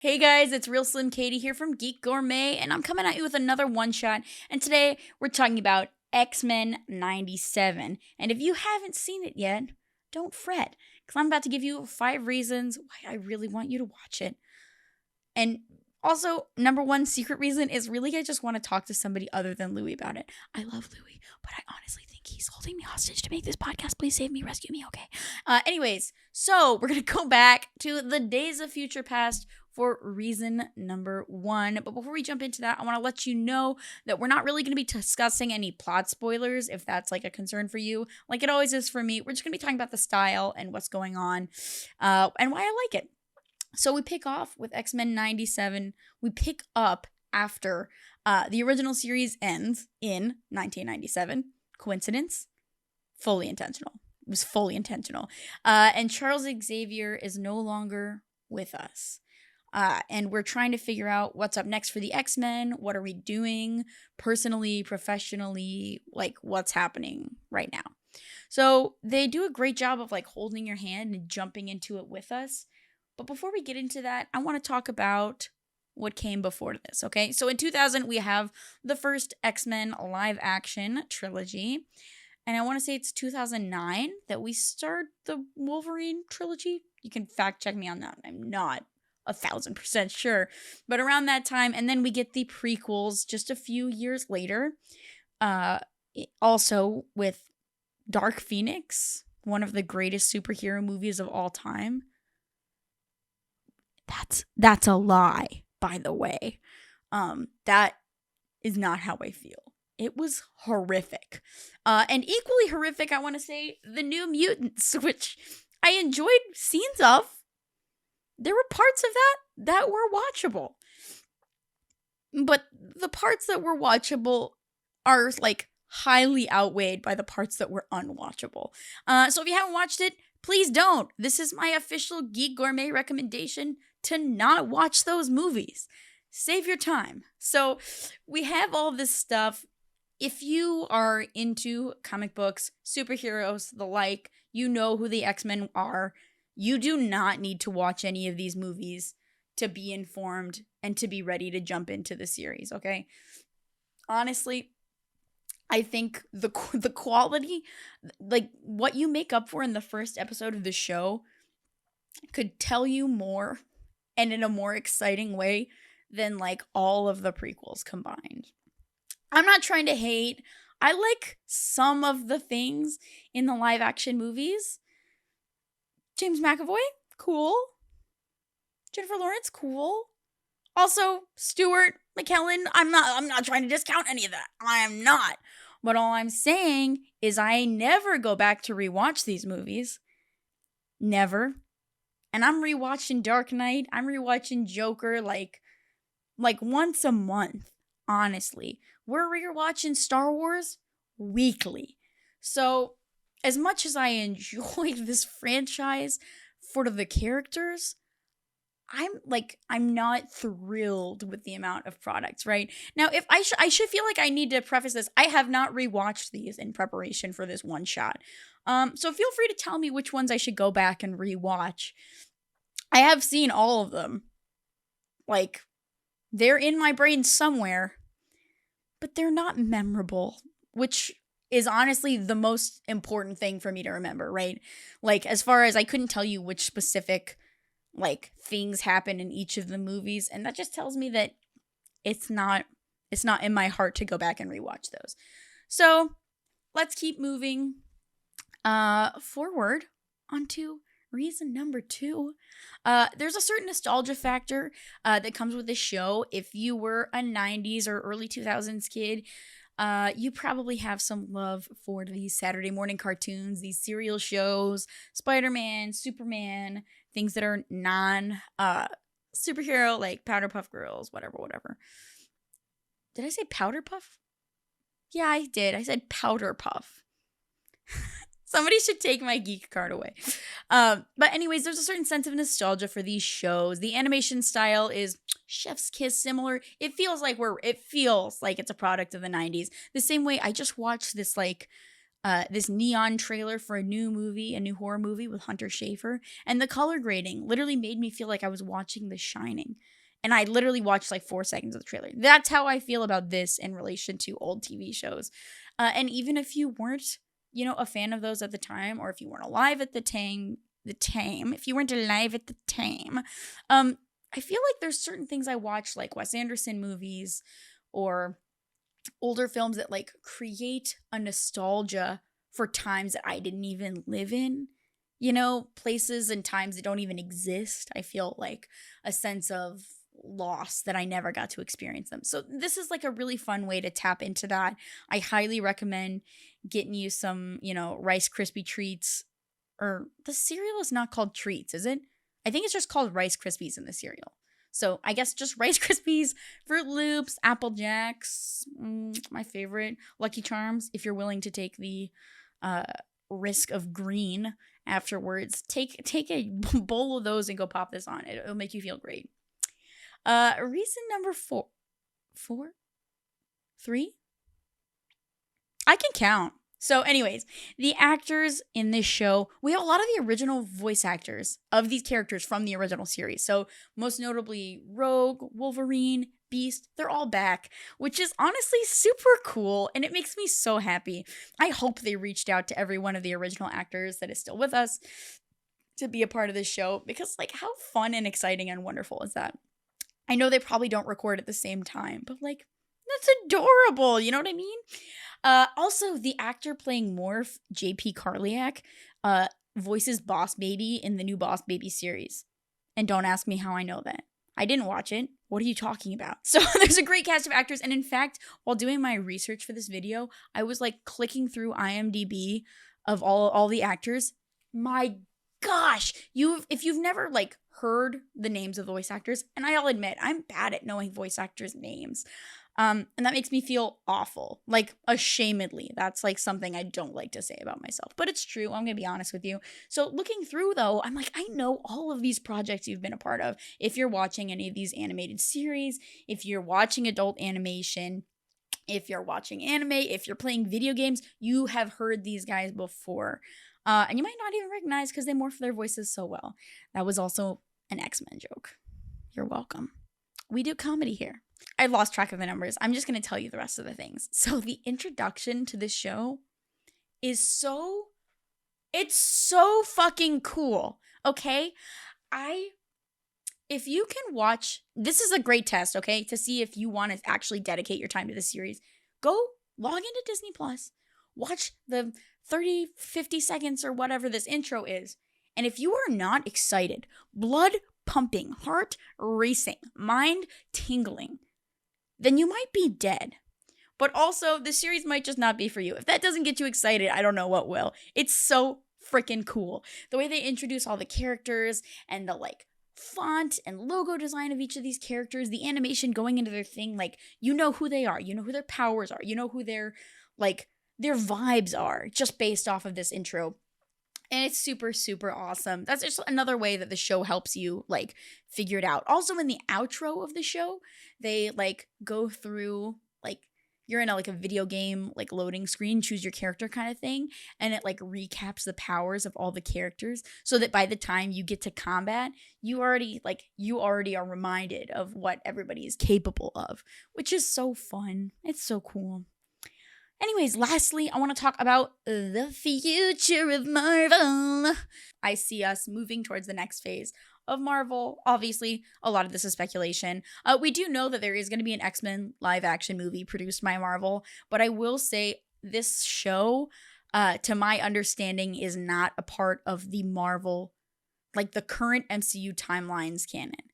Hey guys, it's RealSlimKatie here from Geek, Gourmet, and I'm coming at you with another one shot. And today we're talking about X-Men 97. And if you haven't seen it yet, don't fret, because I'm about to give you 5 reasons why I really want you to watch it. And also, number one secret reason is really I just want to talk to somebody other than Louie about it. I love Louie, but I honestly think he's holding me hostage to make this podcast. Please save me, rescue me, okay? Anyways, so we're going to go back to the days of future past for reason number 1. But before we jump into that, I want to let you know that we're not really going to be discussing any plot spoilers, if that's like a concern for you, like it always is for me. We're just going to be talking about the style and what's going on and why I like it. So we pick off with X-Men 97. We pick up after the original series ends in 1997. Coincidence? Fully intentional. It was fully intentional. And Charles Xavier is no longer with us. And we're trying to figure out what's up next for the X-Men. What are we doing personally, professionally, like what's happening right now. So they do a great job of like holding your hand and jumping into it with us. But before we get into that, I want to talk about what came before this, okay? So in 2000, we have the first X-Men live action trilogy. And I want to say it's 2009 that we start the Wolverine trilogy. You can fact check me on that. I'm not 1,000% sure. But around that time, and then we get the prequels just a few years later. Also with Dark Phoenix, one of the greatest superhero movies of all time. That's a lie, by the way. That is not how I feel. It was horrific. And equally horrific, I want to say, The New Mutants, which I enjoyed scenes of. There were parts of that were watchable. But the parts that were watchable are, like, highly outweighed by the parts that were unwatchable. So if you haven't watched it, please don't. This is my official Geek Gourmet recommendation to not watch those movies. Save your time. So we have all this stuff. If you are into comic books, superheroes, the like, you know who the X-Men are. You do not need to watch any of these movies to be informed and to be ready to jump into the series, okay? Honestly, I think the quality, like what you make up for in the first episode of the show could tell you more and in a more exciting way than like all of the prequels combined. I'm not trying to hate. I like some of the things in the live action movies. James McAvoy, cool. Jennifer Lawrence, cool. Also, Stuart McKellen, I'm not trying to discount any of that. I am not. But all I'm saying is I never go back to rewatch these movies. Never. And I'm rewatching Dark Knight. I'm rewatching Joker like once a month, honestly. We're rewatching Star Wars weekly. So, as much as I enjoy this franchise for the characters, I'm not thrilled with the amount of products, right? Now, if I should feel like I need to preface this, I have not rewatched these in preparation for this one shot. So feel free to tell me which ones I should go back and rewatch. I have seen all of them. Like, they're in my brain somewhere, but they're not memorable, which is honestly the most important thing for me to remember, right? Like, as far as I couldn't tell you which specific like things happen in each of the movies, and that just tells me that it's not in my heart to go back and rewatch those. So let's keep moving forward onto reason number 2. There's a certain nostalgia factor that comes with this show. If you were a 90s or early 2000s kid, you probably have some love for these Saturday morning cartoons, these serial shows, Spider-Man, Superman, things that are non-superhero, like Powderpuff Girls, whatever. Did I say Powder Puff? Yeah, I did. I said Powder Puff. Somebody should take my geek card away. But anyways, there's a certain sense of nostalgia for these shows. The animation style is chef's kiss similar. It feels like it's a product of the 90s. The same way I just watched this like this neon trailer for a new horror movie with Hunter Schafer. And the color grading literally made me feel like I was watching The Shining. And I literally watched like 4 seconds of the trailer. That's how I feel about this in relation to old TV shows. And even if you weren't, a fan of those at the time, or if you weren't alive at if you weren't alive at the time, I feel like there's certain things I watch, like Wes Anderson movies or older films that like create a nostalgia for times that I didn't even live in, places and times that don't even exist. I feel like a sense of loss that I never got to experience them. So this is like a really fun way to tap into that. I highly recommend getting you some, Rice Krispie treats, or the cereal is not called treats, is it? I think it's just called Rice Krispies in the cereal. So I guess just Rice Krispies, Fruit Loops, Apple Jacks, my favorite, Lucky Charms. If you're willing to take the risk of green afterwards, take a bowl of those and go pop this on. It'll make you feel great. Reason number 4. 3? I can count. So anyways, the actors in this show, we have a lot of the original voice actors of these characters from the original series. So most notably Rogue, Wolverine, Beast, they're all back, which is honestly super cool, and it makes me so happy. I hope they reached out to every one of the original actors that is still with us to be a part of this show, because like how fun and exciting and wonderful is that? I know they probably don't record at the same time, but like that's adorable, you know what I mean? Also, the actor playing Morph, JP Carliak, voices Boss Baby in the new Boss Baby series. And don't ask me how I know that. I didn't watch it. What are you talking about? So there's a great cast of actors. And in fact, while doing my research for this video, I was like clicking through IMDb of all the actors. My gosh, if you've never like heard the names of the voice actors, and I'll admit I'm bad at knowing voice actors' names. And that makes me feel awful, like ashamedly. That's like something I don't like to say about myself, but it's true. I'm going to be honest with you. So looking through though, I'm like, I know all of these projects you've been a part of. If you're watching any of these animated series, if you're watching adult animation, if you're watching anime, if you're playing video games, you have heard these guys before. And you might not even recognize because they morph their voices so well. That was also an X-Men joke. You're welcome. We do comedy here. I lost track of the numbers. I'm just going to tell you the rest of the things. So the introduction to this show is it's so fucking cool. Okay? If you can watch, this is a great test, okay? To see if you want to actually dedicate your time to this series. Go log into Disney Plus, watch the 30, 50 seconds or whatever this intro is. And if you are not excited, blood pumping, heart racing, mind tingling, then you might be dead. But also, the series might just not be for you. If that doesn't get you excited, I don't know what will. It's so freaking cool. The way they introduce all the characters and the like font and logo design of each of these characters, the animation going into their thing, like you know who they are, you know who their powers are, you know who their vibes are just based off of this intro. And it's super, super awesome. That's just another way that the show helps you, like, figure it out. Also, in the outro of the show, they, like, go through, like, you're in a video game, like, loading screen, choose your character kind of thing. And it, like, recaps the powers of all the characters so that by the time you get to combat, you already are reminded of what everybody is capable of, which is so fun. It's so cool. Anyways, lastly, I want to talk about the future of Marvel. I see us moving towards the next phase of Marvel. Obviously, a lot of this is speculation. We do know that there is going to be an X-Men live-action movie produced by Marvel, but I will say this show, to my understanding, is not a part of the Marvel, like the current MCU timelines canon.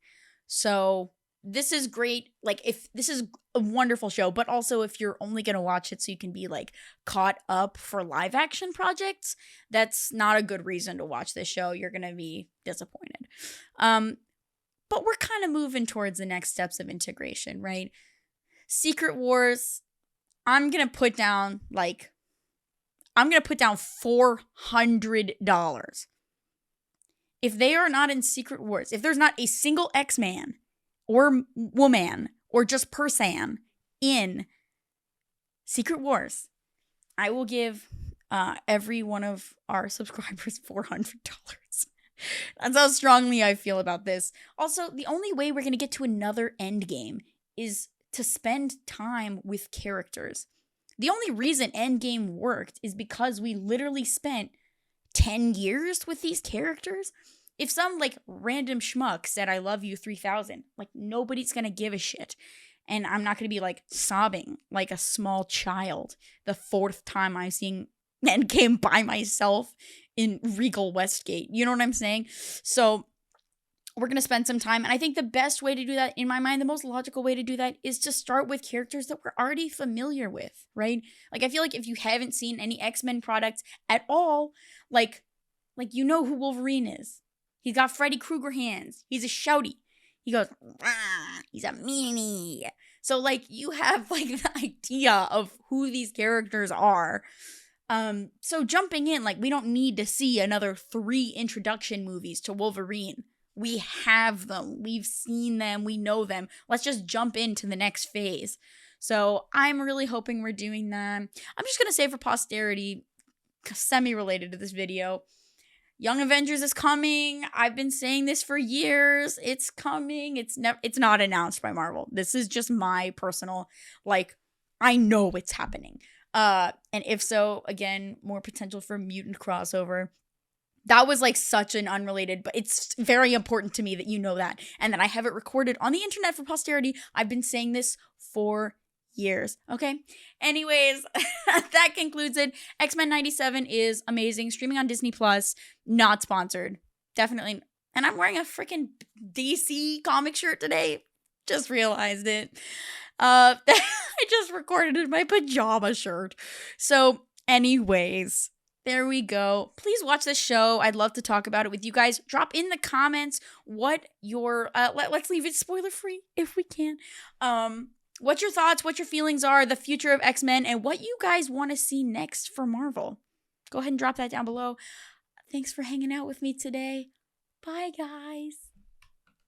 So this is great. Like, if this is a wonderful show, but also if you're only going to watch it so you can be like caught up for live action projects, that's not a good reason to watch this show. You're going to be disappointed. But we're kind of moving towards the next steps of integration, right? Secret Wars, I'm going to put down $400. If they are not in Secret Wars, if there's not a single X-Man or woman or just person in Secret Wars, I will give every one of our subscribers $400. That's how strongly I feel about this. Also, the only way we're going to get to another Endgame is to spend time with characters. The only reason Endgame worked is because we literally spent 10 years with these characters. If some like random schmuck said I love you 3000, like nobody's going to give a shit. And I'm not going to be like sobbing like a small child the fourth time I've seen Endgame by myself in Regal Westgate. You know what I'm saying? So we're going to spend some time. And I think the best way to do that, in my mind, the most logical way to do that is to start with characters that we're already familiar with, right? Like, I feel like if you haven't seen any X-Men products at all, like you know who Wolverine is. He's got Freddy Krueger hands. He's a shouty. He goes, rah, he's a meanie. So, like, you have, like, the idea of who these characters are. So jumping in, like, we don't need to see another 3 introduction movies to Wolverine. We have them. We've seen them. We know them. Let's just jump into the next phase. So I'm really hoping we're doing that. I'm just going to say for posterity, semi-related to this video, Young Avengers is coming. I've been saying this for years. It's coming. It's not announced by Marvel. This is just my personal, like, I know it's happening. And if so, again, more potential for mutant crossover. That was like such an unrelated, but it's very important to me that you know that. And that I have it recorded on the internet for posterity. I've been saying this for years. Okay. Anyways, that concludes it. X-Men 97 is amazing. Streaming on Disney Plus. Not sponsored. Definitely. And I'm wearing a freaking DC comic shirt today. Just realized it. I just recorded in my pajama shirt. So anyways, there we go. Please watch this show. I'd love to talk about it with you guys. Drop in the comments what your, let's leave it spoiler free if we can. What your thoughts, what your feelings are, the future of X-Men, and what you guys want to see next for Marvel. Go ahead and drop that down below. Thanks for hanging out with me today. Bye, guys.